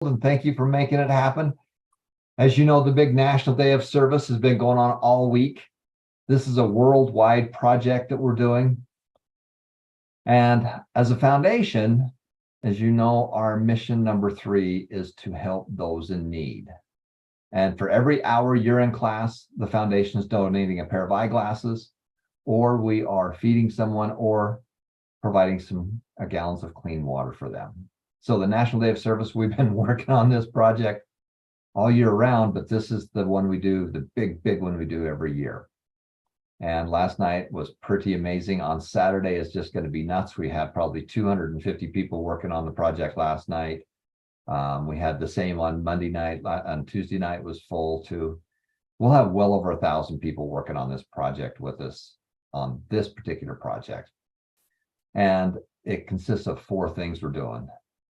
and thank you for making it happen. As you know, the big National Day of Service has been going on all week. This is a worldwide project that we're doing. And as a foundation, as you know, our mission number 3 is to help those in need. And for every hour you're in class, the foundation is donating a pair of eyeglasses, or we are feeding someone or providing some gallons of clean water for them. So the National Day of Service, we've been working on this project all year round, but this is the one we do, the big one we do every year. And last night was pretty amazing. On Saturday is just going to be nuts. We had probably 250 people working on the project last night. We had the same on Monday night. On Tuesday night was full too. We'll have well over 1,000 people working on this project with us on this particular project. And it consists of 4 things we're doing.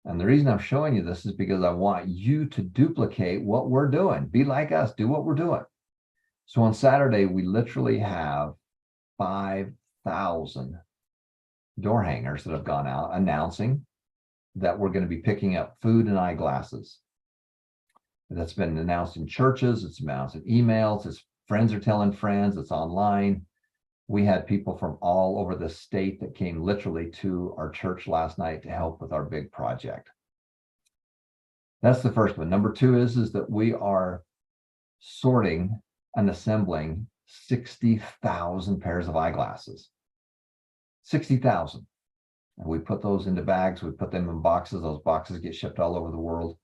And the reason I'm showing you this is because I want you to duplicate what we're doing. Be like us, do what we're doing. So on Saturday, we literally have 5,000 door hangers that have gone out announcing that we're going to be picking up food and eyeglasses. That's been announced in churches, it's announced in emails, it's friends are telling friends, it's online. We had people from all over the state that came literally to our church last night to help with our big project. That's the first one. Number 2 is that we are sorting and assembling 60,000 pairs of eyeglasses. 60,000. And we put those into bags, we put them in boxes. Those boxes get shipped all over the world,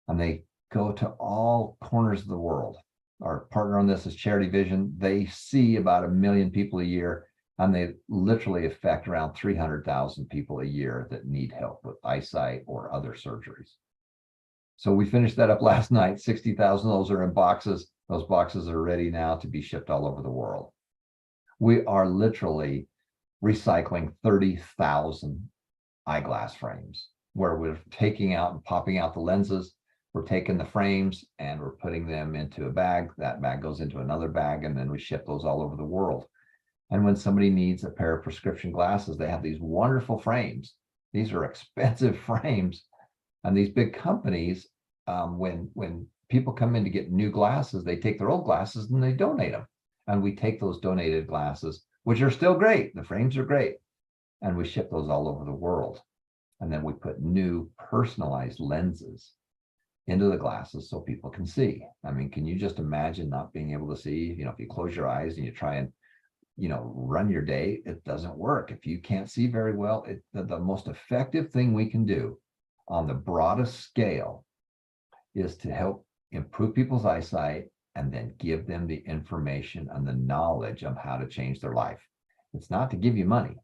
and they go to all corners of the world. Our partner on this is Charity Vision. They see about 1 million people a year, and they literally affect around 300,000 people a year that need help with eyesight or other surgeries. So we finished that up last night. 60,000 of those are in boxes. Those boxes are ready now to be shipped all over the world. We are literally recycling 30,000 eyeglass frames where we're taking out and popping out the lenses. We're taking the frames and we're putting them into a bag. That bag goes into another bag, and then we ship those all over the world. And when somebody needs a pair of prescription glasses, they have these wonderful frames. These are expensive frames. And these big companies, when people come in to get new glasses, they take their old glasses and they donate them. And we take those donated glasses, which are still great. The frames are great. And we ship those all over the world. And then we put new personalized lenses into the glasses so people can see. I mean, can you just imagine not being able to see? You know, if you close your eyes and you try and, run your day, it doesn't work. If you can't see very well, the most effective thing we can do on the broadest scale is to help improve people's eyesight and then give them the information and the knowledge of how to change their life. It's not to give you money.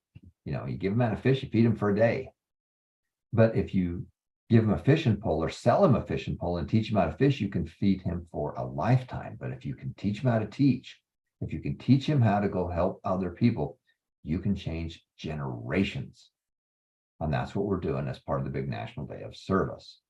You give them a fish, you feed them for a day. But if you give him a fishing pole or sell him a fishing pole and teach him how to fish, you can feed him for a lifetime. But if you can teach him how to teach, if you can teach him how to go help other people, you can change generations. And that's what we're doing as part of the big National Day of Service.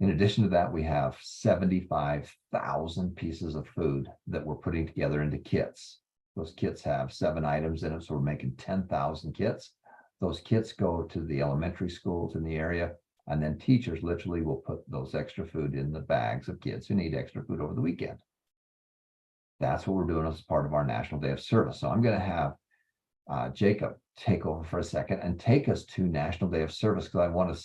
In addition to that, we have 75,000 pieces of food that we're putting together into kits. Those kits have 7 items in them, so we're making 10,000 kits. Those kits go to the elementary schools in the area. And then teachers literally will put those extra food in the bags of kids who need extra food over the weekend. That's what we're doing as part of our National Day of Service. So I'm going to have Jacob take over for a second and take us to National Day of Service, because I want to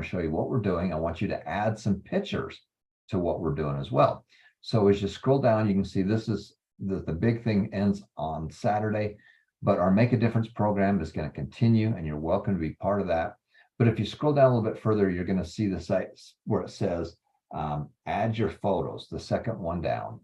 show you what we're doing. I want you to add some pictures to what we're doing as well. So as you scroll down, you can see this is the big thing ends on Saturday, but our Make a Difference program is going to continue, and you're welcome to be part of that. But if you scroll down a little bit further, you're going to see the site where it says add your photos, the second one down.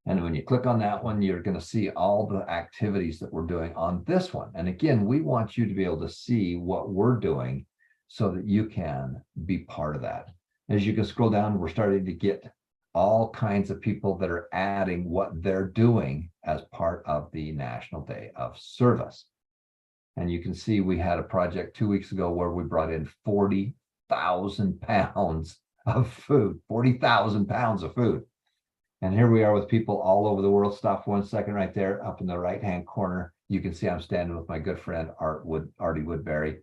And when you click on that one, you're going to see all the activities that we're doing on this one. And again, we want you to be able to see what we're doing so that you can be part of that. As you can scroll down, we're starting to get all kinds of people that are adding what they're doing as part of the National Day of Service. And you can see we had a project 2 weeks ago where we brought in 40,000 pounds of food, 40,000 pounds of food. And here we are with people all over the world. Stop 1 second right there. Up in the right-hand corner, you can see I'm standing with my good friend, Artie Woodbury.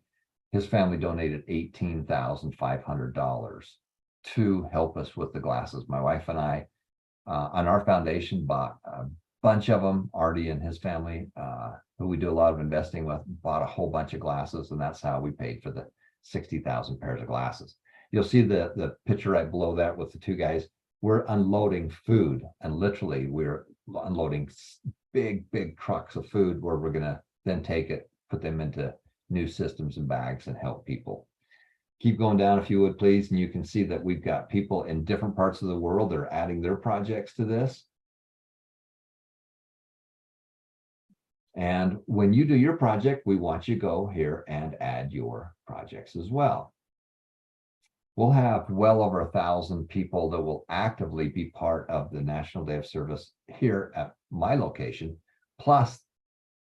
his family donated $18,500 to help us with the glasses. My wife and I, on our foundation, bought a bunch of them. Artie and his family, who we do a lot of investing with, bought a whole bunch of glasses, and that's how we paid for the 60,000 pairs of glasses. You'll see the picture right below that with the two guys. We're unloading food, and literally we're unloading big trucks of food where we're going to then take it, put them into new systems and bags and help people. Keep going down if you would, please. And you can see that we've got people in different parts of the world that are adding their projects to this. And when you do your project, we want you to go here and add your projects as well. We'll have well over 1,000 people that will actively be part of the National Day of Service here at my location, plus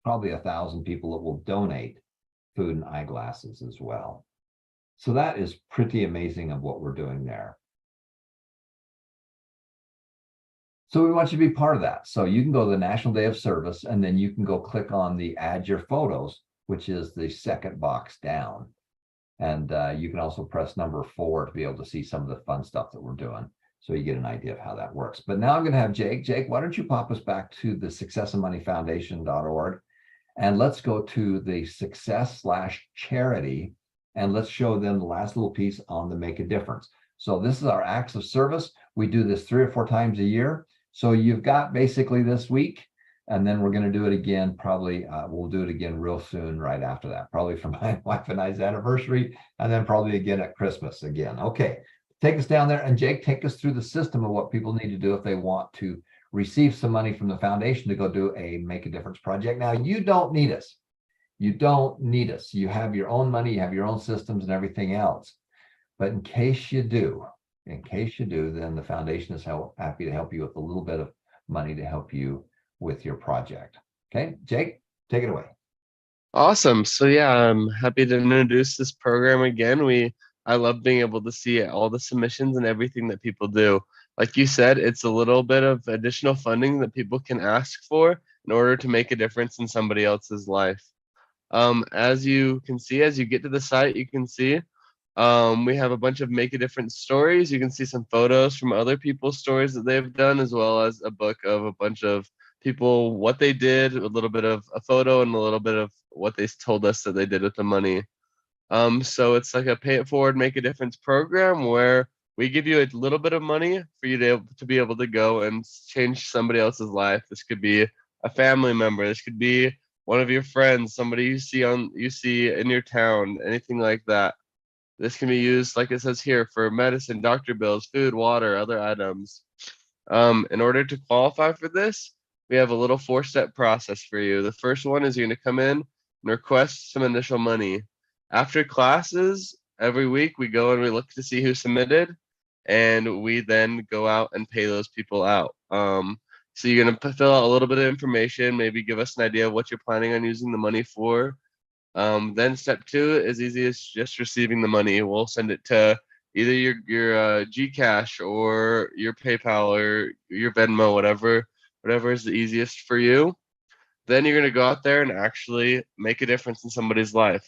probably 1,000 people that will donate food and eyeglasses as well. So that is pretty amazing of what we're doing there. So we want you to be part of that. So you can go to the National Day of Service, and then you can go click on the Add Your Photos, which is the second box down. And you can also press number 4 to be able to see some of the fun stuff that we're doing. So you get an idea of how that works. But now I'm going to have Jake. Jake, why don't you pop us back to the successofmoneyfoundation.org, and let's go to the success/charity, and let's show them the last little piece on the Make a Difference. So this is our acts of service. We do this 3 or 4 times a year. So you've got basically this week, and then we're going to do it again. Probably we'll do it again real soon right after that, probably for my wife and I's anniversary, and then probably again at Christmas again. Okay, take us down there. And Jake, take us through the system of what people need to do if they want to receive some money from the foundation to go do a Make a Difference project. Now, you don't need us. You don't need us. You have your own money, you have your own systems and everything else. But in case you do, then the foundation is happy to help you with a little bit of money to help you with your project. Okay, Jake, take it away. Awesome. So yeah, I'm happy to introduce this program again. I love being able to see all the submissions and everything that people do. Like you said, it's a little bit of additional funding that people can ask for in order to make a difference in somebody else's life. As you can see, as you get to the site, you can see we have a bunch of Make a Difference stories. You can see some photos from other people's stories that they've done, as well as a book of a bunch of people, what they did, a little bit of a photo, and a little bit of what they told us that they did with the money. So it's like a pay it forward, make a difference program where we give you a little bit of money for you to be able to go and change somebody else's life. This could be a family member. This could be one of your friends, somebody you see in your town, anything like that. This can be used, like it says here, for medicine, doctor bills, food, water, other items. In order to qualify for this, we have a little 4-step process for you. The first one is you're going to come in and request some initial money. After classes, every week we go and we look to see who submitted, and we then go out and pay those people out. So you're going to fill out a little bit of information, maybe give us an idea of what you're planning on using the money for. Then step 2 is easy as just receiving the money. We'll send it to either your Gcash or your PayPal or your Venmo, whatever is the easiest for you. Then you're going to go out there and actually make a difference in somebody's life.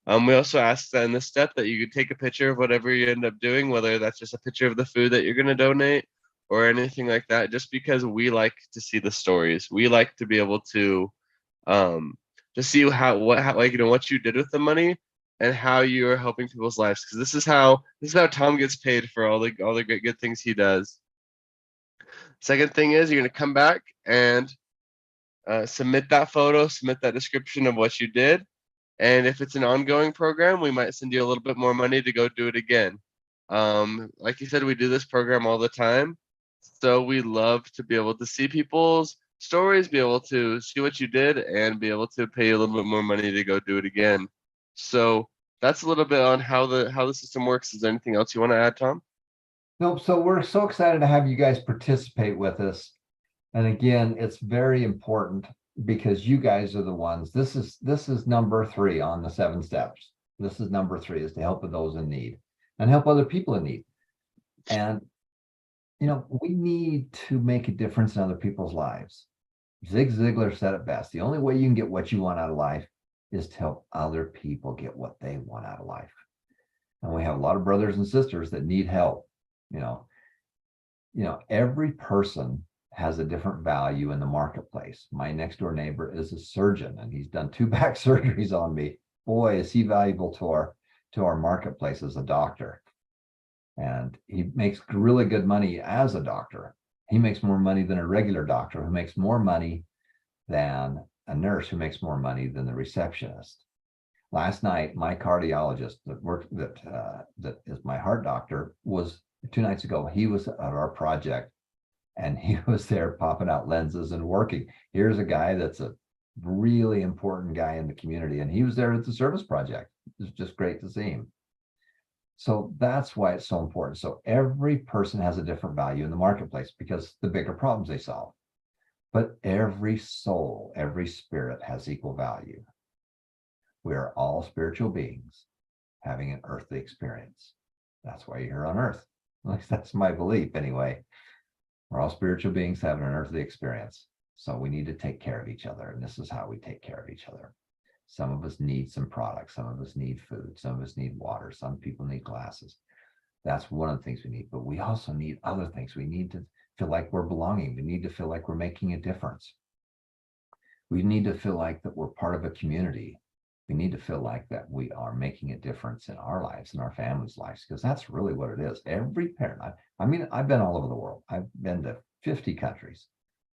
We also ask that in this step that you could take a picture of whatever you end up doing, whether that's just a picture of the food that you're going to donate or anything like that, just because we like to see the stories. We like to be able to see what you did with the money and how you are helping people's lives, because this is how Tom gets paid for all the great good things he does. Second thing is you're going to come back and submit that photo, submit that description of what you did. And if it's an ongoing program, we might send you a little bit more money to go do it again. Like you said, we do this program all the time. So we love to be able to see people's stories, be able to see what you did, and be able to pay you a little bit more money to go do it again. So that's a little bit on how the system works. Is there anything else you want to add, Tom? Nope. So we're so excited to have you guys participate with us. And again, it's very important because you guys are the ones. This is number 3 on the 7 steps. This is number 3, is to help with those in need and help other people in need. And we need to make a difference in other people's lives. Zig Ziglar said it best. The only way you can get what you want out of life is to help other people get what they want out of life. And we have a lot of brothers and sisters that need help. Every person has a different value in the marketplace. My next door neighbor is a surgeon, and he's done 2 back surgeries on me. Boy, is he valuable to our marketplace as a doctor. And he makes really good money as a doctor. He makes more money than a regular doctor, who makes more money than a nurse, who makes more money than the receptionist. Last night, my cardiologist that is my heart doctor was 2 nights ago. He was at our project, and he was there popping out lenses and working. Here's a guy that's a really important guy in the community, and he was there at the service project. It's just great to see him. So that's why it's so important. So every person has a different value in the marketplace because the bigger problems they solve. But every soul, every spirit has equal value. We are all spiritual beings having an earthly experience. That's why you're here on earth. At least that's my belief anyway. We're all spiritual beings having an earthly experience. So we need to take care of each other. And this is how we take care of each other. Some of us need some products. Some of us need food. Some of us need water. Some people need glasses. That's one of the things we need. But we also need other things. We need to feel like we're belonging. We need to feel like we're making a difference. We need to feel like that we're part of a community. We need to feel like that we are making a difference in our lives and our families' lives, because that's really what it is. Every parent, I mean, I've been all over the world. I've been to 50 countries,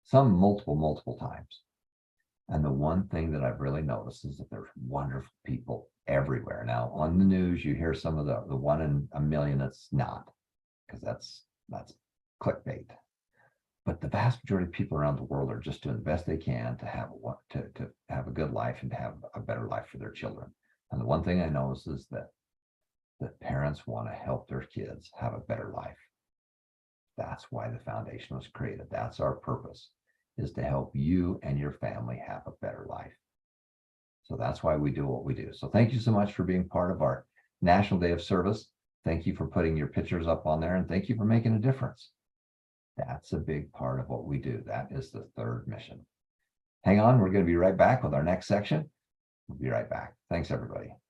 some multiple times. And the one thing that I've really noticed is that there's wonderful people everywhere. Now, on the news, you hear some of the 1 in a million that's not, because that's clickbait. But the vast majority of people around the world are just doing the best they can to have a good life and to have a better life for their children. And the one thing I notice is that parents want to help their kids have a better life. That's why the foundation was created. That's our purpose, is to help you and your family have a better life. So that's why we do what we do. So thank you so much for being part of our National Day of Service. Thank you for putting your pictures up on there, and thank you for making a difference. That's a big part of what we do. That is the third mission. Hang on, we're going to be right back with our next section. We'll be right back. Thanks, everybody.